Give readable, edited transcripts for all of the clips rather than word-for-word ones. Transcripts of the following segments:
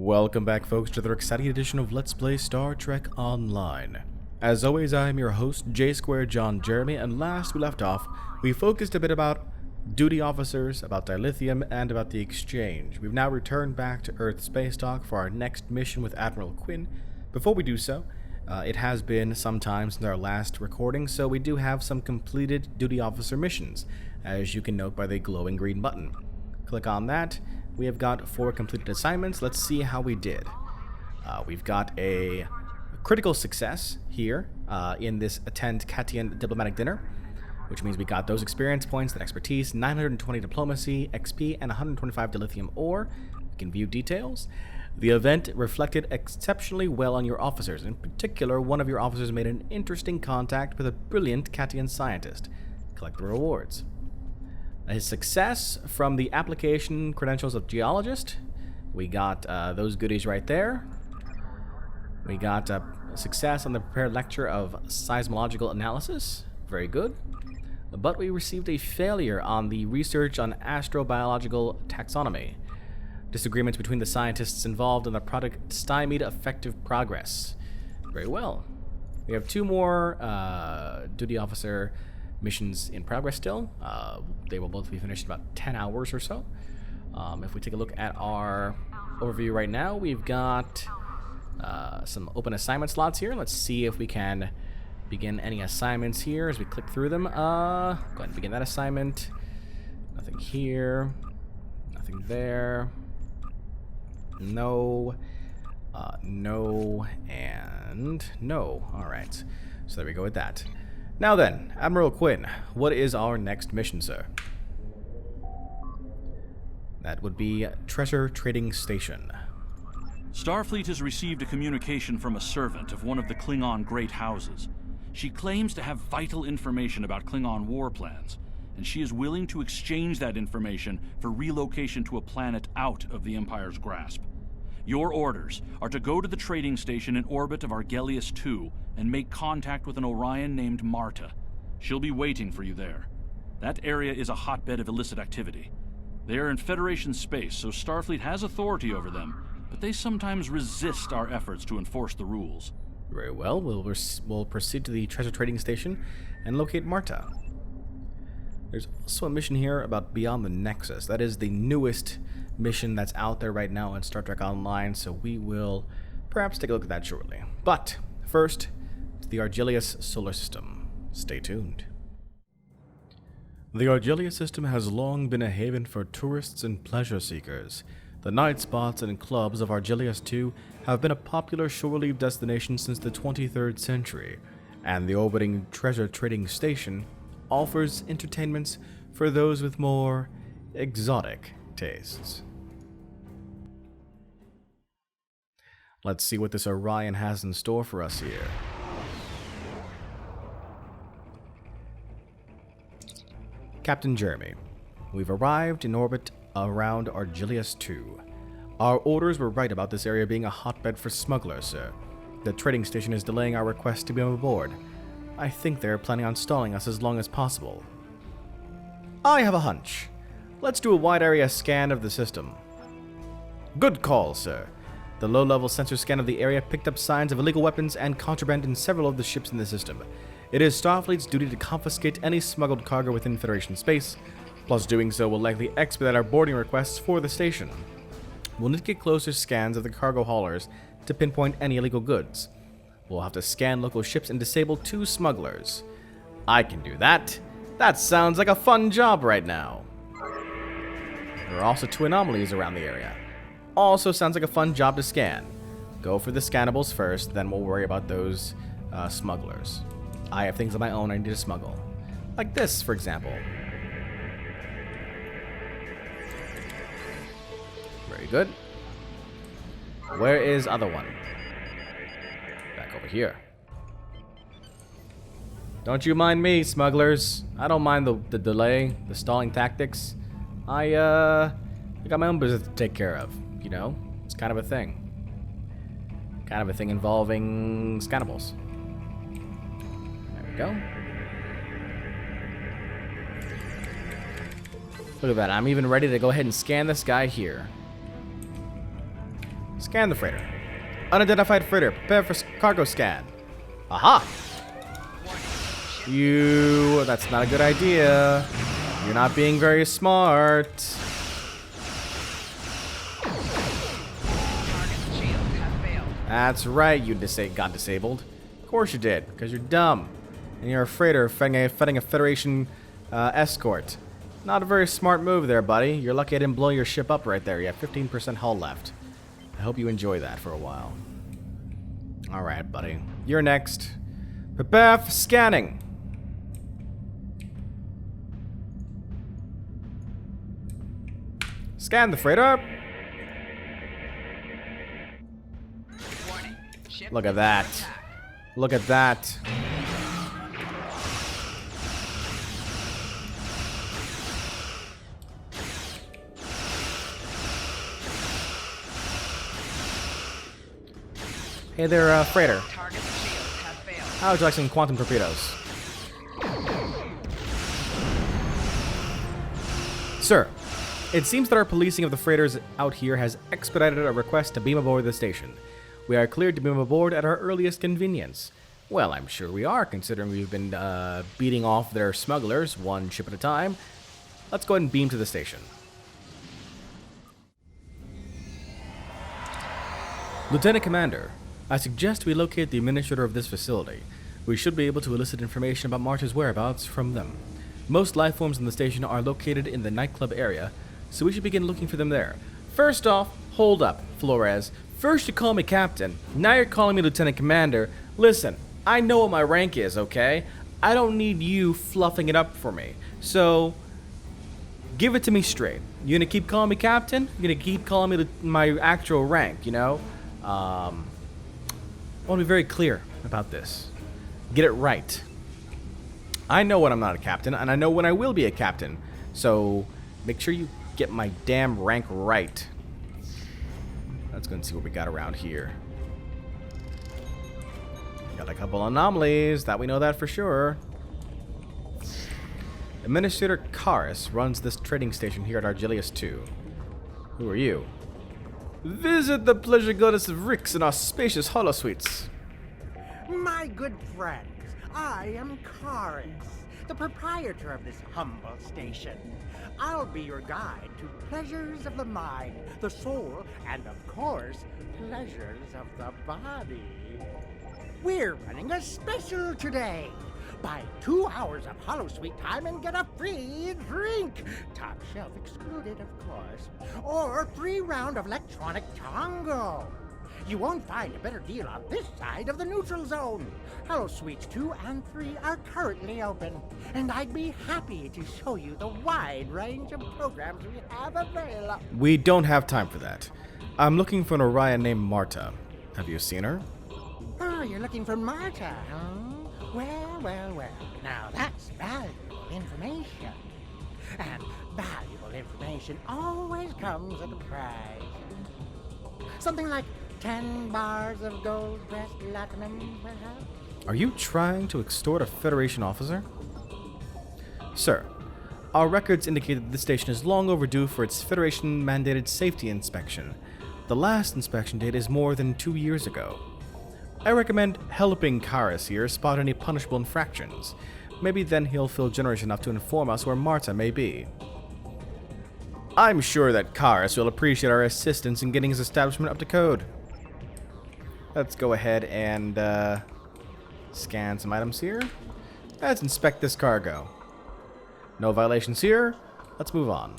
Welcome back, folks, to the exciting edition of Let's Play Star Trek Online. As always, I am your host, J-Square John Jeremy, and last we left off, we focused a bit about duty officers, about dilithium, and about the exchange. We've now returned back to Earth Space Dock for our next mission with Admiral Quinn. Before we do so, it has been some time since our last recording, so we do have some completed duty officer missions, as you can note by the glowing green button. Click on that. We have got 4 completed assignments. Let's see how we did. We've got a critical success here in this attend Katian diplomatic dinner, which means we got those experience points, that expertise, 920 diplomacy, XP, and 125 dilithium ore. We can view details. The event reflected exceptionally well on your officers. In particular, one of your officers made an interesting contact with a brilliant Katian scientist. Collect the rewards. His success from the application credentials of geologist. We got those goodies right there. We got success on the prepared lecture of seismological analysis. Very good. But we received a failure on the research on astrobiological taxonomy. Disagreements between the scientists involved in the project stymied effective progress. Very well. We have 2 more duty officer missions in progress still. They will both be finished in about 10 hours or so. If we take a look at our overview right now, we've got some open assignment slots here. Let's see if we can begin any assignments here as we click through them. Go ahead and begin that assignment. Nothing here. Nothing there. No. No. And no. Alright. So there we go with that. Now then, Admiral Quinn, what is our next mission, sir? That would be Treasure Trading Station. Starfleet has received a communication from a servant of one of the Klingon Great Houses. She claims to have vital information about Klingon war plans, and she is willing to exchange that information for relocation to a planet out of the Empire's grasp. Your orders are to go to the trading station in orbit of Argelius 2 and make contact with an Orion named Marta. She'll be waiting for you there. That area is a hotbed of illicit activity. They are in Federation space, so Starfleet has authority over them, but they sometimes resist our efforts to enforce the rules. Very well, we'll proceed to the treasure trading station and locate Marta. There's also a mission here about Beyond the Nexus. That is the newest mission that's out there right now in Star Trek Online, so we will perhaps take a look at that shortly. But first, to the Argelius solar system. Stay tuned. The Argelius system has long been a haven for tourists and pleasure seekers. The night spots and clubs of Argelius 2 have been a popular shore-leave destination since the 23rd century, and the orbiting treasure trading station offers entertainments for those with more exotic tastes. Let's see what this Orion has in store for us here. Captain Jeremy, we've arrived in orbit around Argelius 2. Our orders were right about this area being a hotbed for smugglers, sir. The trading station is delaying our request to be on board. I think they're planning on stalling us as long as possible. I have a hunch. Let's do a wide area scan of the system. Good call, sir. The low-level sensor scan of the area picked up signs of illegal weapons and contraband in several of the ships in the system. It is Starfleet's duty to confiscate any smuggled cargo within Federation space, plus doing so will likely expedite our boarding requests for the station. We'll need to get closer scans of the cargo haulers to pinpoint any illegal goods. We'll have to scan local ships and disable 2 smugglers. I can do that. That sounds like a fun job right now. There are also 2 anomalies around the area. Also sounds like a fun job to scan. Go for the scannables first, then we'll worry about those smugglers. I have things of my own I need to smuggle. Like this, for example. Very good. Where is other one? Back over here. Don't you mind me, smugglers. I don't mind the delay, the stalling tactics. I got my own business to take care of, you know? It's kind of a thing. Kind of a thing involving scannables. There we go. Look at that. I'm even ready to go ahead and scan this guy here. Scan the freighter. Unidentified freighter. Prepare for cargo scan. Aha! That's not a good idea. You're not being very smart. That's right, you got disabled. Of course you did, because you're dumb. And you're a freighter fighting a Federation escort. Not a very smart move there, buddy. You're lucky I didn't blow your ship up right there. You have 15% hull left. I hope you enjoy that for a while. Alright, buddy. You're next. Prepare for scanning. Scan the freighter. Look at that. Look at that. Hey there, freighter. How would you like some quantum torpedoes? Sir, it seems that our policing of the freighters out here has expedited a request to beam aboard the station. We are cleared to beam aboard at our earliest convenience. Well, I'm sure we are, considering we've been beating off their smugglers one ship at a time. Let's go ahead and beam to the station. Lieutenant Commander, I suggest we locate the administrator of this facility. We should be able to elicit information about Marta's whereabouts from them. Most life forms in the station are located in the nightclub area, so we should begin looking for them there. First off, hold up, Flores. First you call me Captain, now you're calling me Lieutenant Commander. Listen, I know what my rank is, okay? I don't need you fluffing it up for me. So, give it to me straight. You gonna keep calling me Captain? You gonna keep calling me my actual rank, you know? I want to be very clear about this. Get it right. I know when I'm not a captain, and I know when I will be a captain. So, make sure you get my damn rank right. Let's go and see what we got around here. Got a couple anomalies, that we know that for sure. Administrator Karis runs this trading station here at Argelius 2. Who are you? Visit the pleasure goddess of Rix in our spacious holosuites. My good friends, I am Karis, the proprietor of this humble station. I'll be your guide to pleasures of the mind, the soul, and of course, pleasures of the body. We're running a special today. Buy 2 hours of holosuite time and get a free drink. Top shelf excluded, of course. Or free round of electronic tango. You won't find a better deal on this side of the neutral zone. Holosuites 2 and 3 are currently open, and I'd be happy to show you the wide range of programs we have available. We don't have time for that. I'm looking for an Orion named Marta. Have you seen her? Oh, you're looking for Marta, huh? Well. Now that's valuable information. And valuable information always comes at a price. Something like 10 bars of gold-pressed platinum, perhaps? Are you trying to extort a Federation officer? Sir, our records indicate that this station is long overdue for its Federation-mandated safety inspection. The last inspection date is more than 2 years ago. I recommend helping Karis here spot any punishable infractions. Maybe then he'll feel generous enough to inform us where Marta may be. I'm sure that Karis will appreciate our assistance in getting his establishment up to code. Let's go ahead and scan some items here. Let's inspect this cargo. No violations here. Let's move on.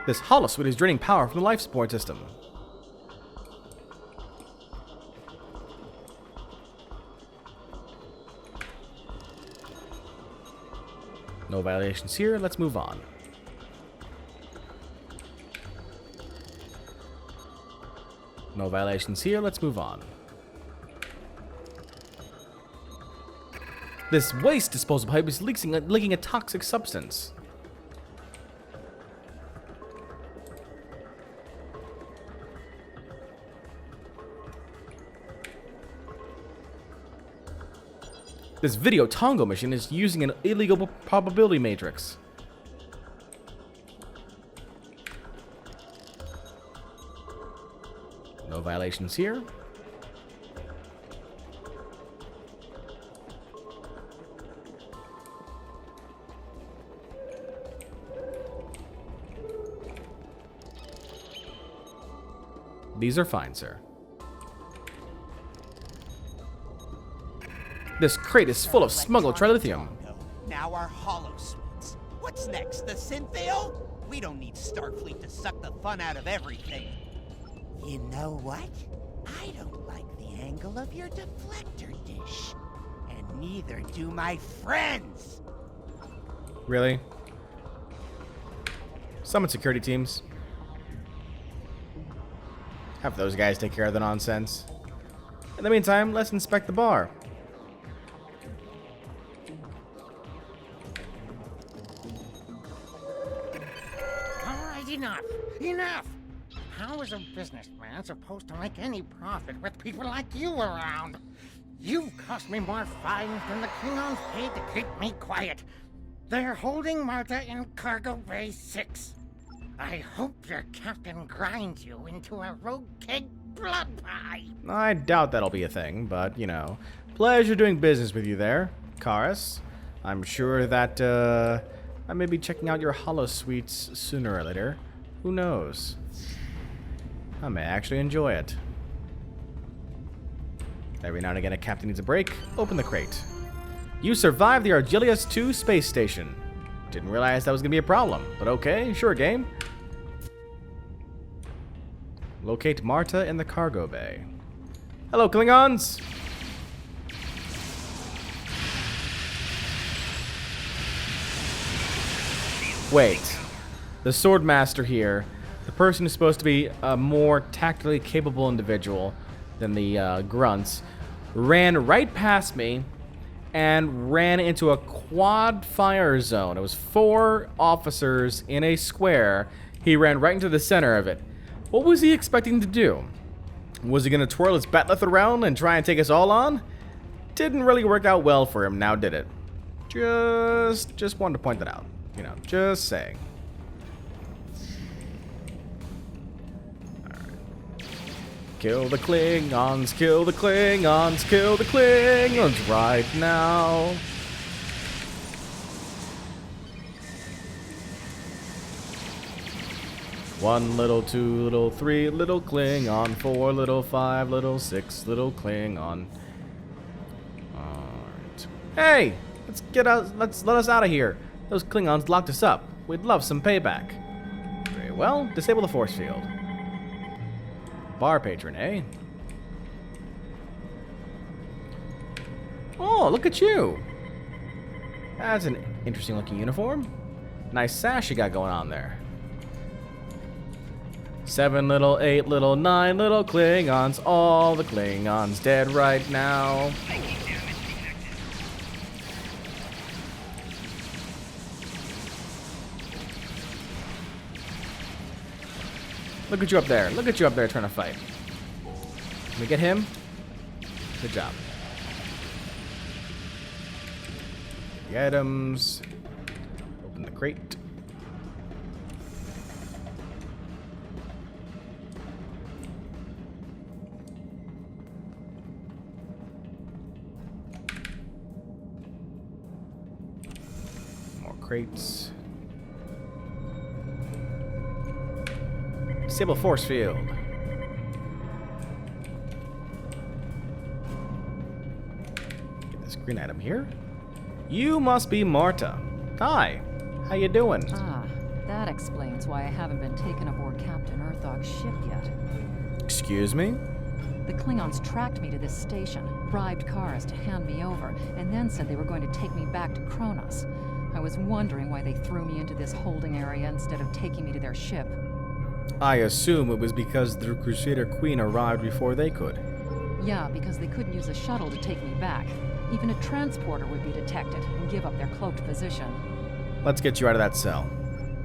This holosuite is draining power from the life support system. No violations here. Let's move on. No violations here. Let's move on. This waste disposal pipe is leaking a toxic substance. This video Tongo mission is using an illegal probability matrix. No violations here. These are fine, sir. This crate is full of smuggled trilithium. Now our hollow suites. What's next, the synthale? We don't need Starfleet to suck the fun out of everything. You know what? I don't like the angle of your deflector dish. And neither do my friends. Really? Summon security teams. Have those guys take care of the nonsense. In the meantime, let's inspect the bar. Alright, enough! Enough! How is a businessman supposed to make any profit with people like you around? You've cost me more fines than the Klingons paid to keep me quiet. They're holding Marta in Cargo Bay 6. I hope your captain grinds you into a rogue keg blood pie. I doubt that'll be a thing, but, you know, pleasure doing business with you there, Karis. I'm sure that, I may be checking out your hollow suites sooner or later. Who knows? I may actually enjoy it. Every now and again, a captain needs a break. Open the crate. You survived the Argelius 2 space station. Didn't realize that was gonna be a problem, but okay, sure game. Locate Marta in the cargo bay. Hello, Klingons! Wait. The Swordmaster here, the person who's supposed to be a more tactically capable individual than the grunts, ran right past me and ran into a quad fire zone. It was 4 officers in a square. He ran right into the center of it. What was he expecting to do? Was he going to twirl his bat'leth around and try and take us all on? Didn't really work out well for him, now did it? Just wanted to point that out. You know, just saying. Kill the Klingons, kill the Klingons, kill the Klingons right now. One little, 2 little, 3 little Klingon, 4 little, 5 little, 6 little Klingon. Alright. Hey! Let us out of here. Those Klingons locked us up. We'd love some payback. Very well, disable the force field. Bar patron, eh? Oh, look at you! That's an interesting looking uniform. Nice sash you got going on there. 7 little, 8 little, 9 little Klingons. All the Klingons dead right now. Look at you up there. Look at you up there trying to fight. Can we get him? Good job. The items. Open the crate. More crates. Disable force field. Get this green item here. You must be Marta. Hi. How you doing? Ah, that explains why I haven't been taken aboard Captain Urthog's ship yet. Excuse me? The Klingons tracked me to this station, bribed Karis to hand me over, and then said they were going to take me back to Kronos. I was wondering why they threw me into this holding area instead of taking me to their ship. I assume it was because the Crusader Queen arrived before they could. Yeah, because they couldn't use a shuttle to take me back. Even a transporter would be detected and give up their cloaked position. Let's get you out of that cell.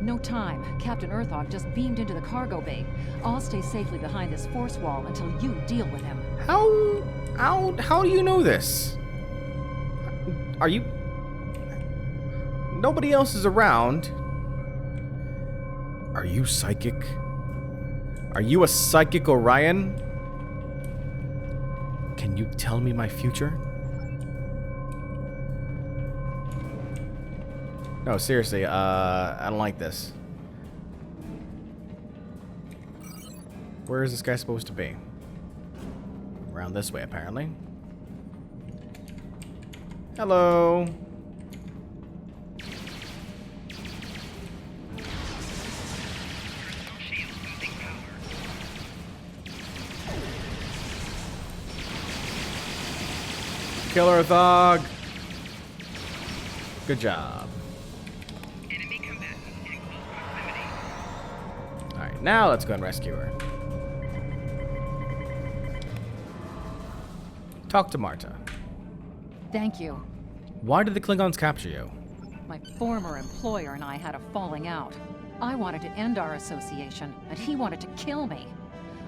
No time. Captain Urthog just beamed into the cargo bay. I'll stay safely behind this force wall until you deal with him. How do you know this? Are you... Nobody else is around. Are you psychic? Are you a psychic Orion? Can you tell me my future? No, seriously, I don't like this. Where is this guy supposed to be? Around this way, apparently. Hello. Killer Thug. Good job. Alright, now let's go and rescue her. Talk to Marta. Thank you. Why did the Klingons capture you? My former employer and I had a falling out. I wanted to end our association, and he wanted to kill me.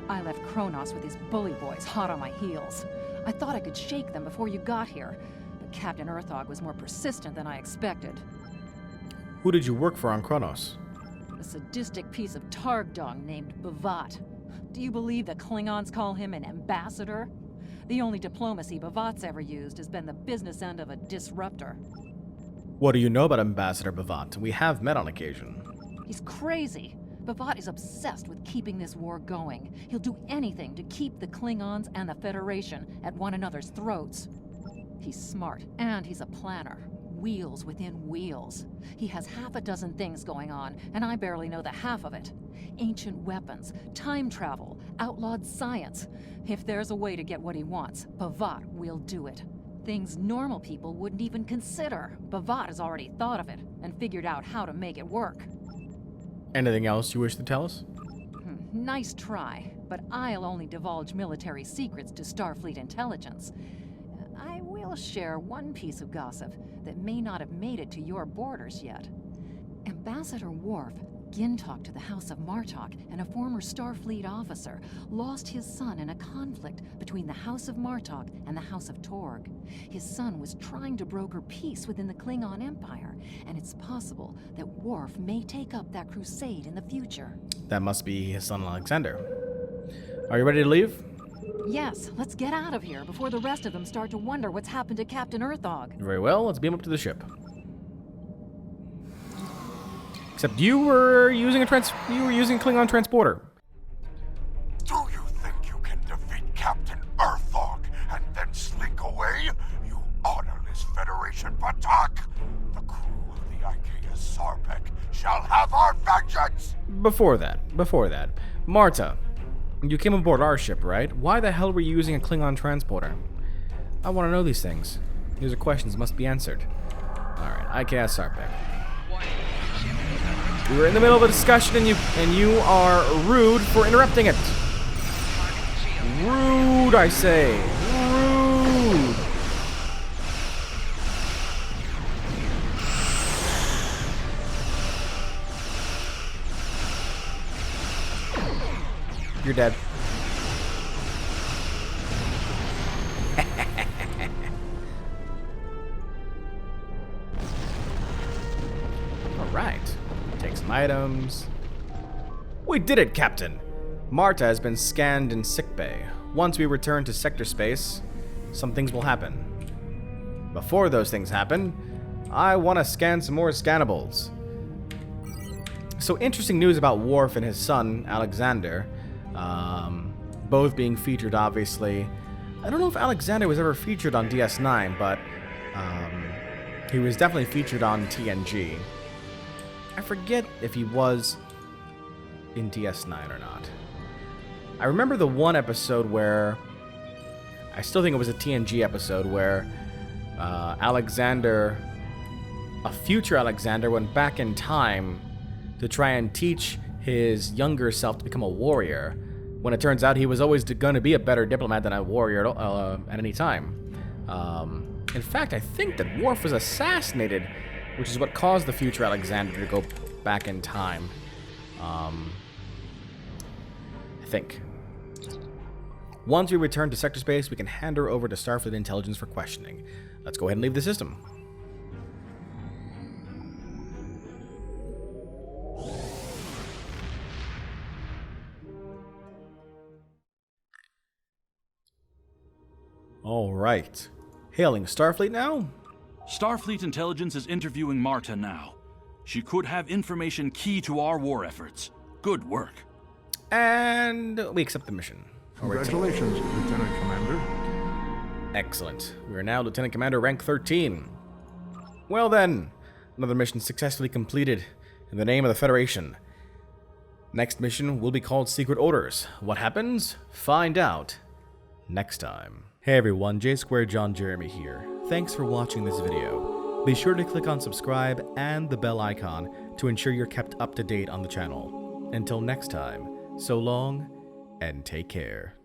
I left Kronos with his bully boys hot on my heels. I thought I could shake them before you got here, but Captain Urthog was more persistent than I expected. Who did you work for on Kronos? A sadistic piece of targ dong named Bavat. Do you believe the Klingons call him an ambassador? The only diplomacy Bavat's ever used has been the business end of a disruptor. What do you know about Ambassador Bavat? We have met on occasion. He's crazy. Bavat is obsessed with keeping this war going. He'll do anything to keep the Klingons and the Federation at one another's throats. He's smart, and he's a planner. Wheels within wheels. He has half a dozen things going on, and I barely know the half of it. Ancient weapons, time travel, outlawed science. If there's a way to get what he wants, Bavat will do it. Things normal people wouldn't even consider. Bavat has already thought of it, and figured out how to make it work. Anything else you wish to tell us? Nice try, but I'll only divulge military secrets to Starfleet intelligence. I will share one piece of gossip that may not have made it to your borders yet. Ambassador Worf, Gintok to the House of Martok, and a former Starfleet officer, lost his son in a conflict between the House of Martok and the House of Torg. His son was trying to broker peace within the Klingon Empire, and it's possible that Worf may take up that crusade in the future. That must be his son Alexander. Are you ready to leave? Yes, let's get out of here before the rest of them start to wonder what's happened to Captain Urthog. Very well, let's beam up to the ship. Except you were using a Klingon transporter. Do you think you can defeat Captain Urthog and then slink away? You honorless Federation Batak! The crew of the IKS Sarpek shall have our vengeance! Before that, Marta, you came aboard our ship, right? Why the hell were you using a Klingon transporter? I want to know these things. These are questions that must be answered. Alright, IKS Sarpek. We were in the middle of a discussion and you are rude for interrupting it. Rude, I say. Rude. You're dead. All right. Take some items. We did it, Captain! Marta has been scanned in sickbay. Once we return to sector space, some things will happen. Before those things happen, I want to scan some more scannables. So interesting news about Worf and his son, Alexander. Both being featured, obviously. I don't know if Alexander was ever featured on DS9, but he was definitely featured on TNG. I forget if he was in DS9 or not. I remember the one episode where, I still think it was a TNG episode, where Alexander, a future Alexander, went back in time to try and teach his younger self to become a warrior, when it turns out he was always going to be a better diplomat than a warrior at any time. In fact, I think that Worf was assassinated, which is what caused the future Alexander to go back in time. I think. Once we return to sector space, we can hand her over to Starfleet Intelligence for questioning. Let's go ahead and leave the system. Alright. Hailing Starfleet now? Starfleet Intelligence is interviewing Marta now. She could have information key to our war efforts. Good work. And we accept the mission. Congratulations, Lieutenant Commander. Excellent. We are now Lieutenant Commander rank 13. Well then, another mission successfully completed in the name of the Federation. Next mission will be called Secret Orders. What happens? Find out next time. Hey everyone, J Square John Jeremy here. Thanks for watching this video. Be sure to click on subscribe and the bell icon to ensure you're kept up to date on the channel. Until next time, so long and take care.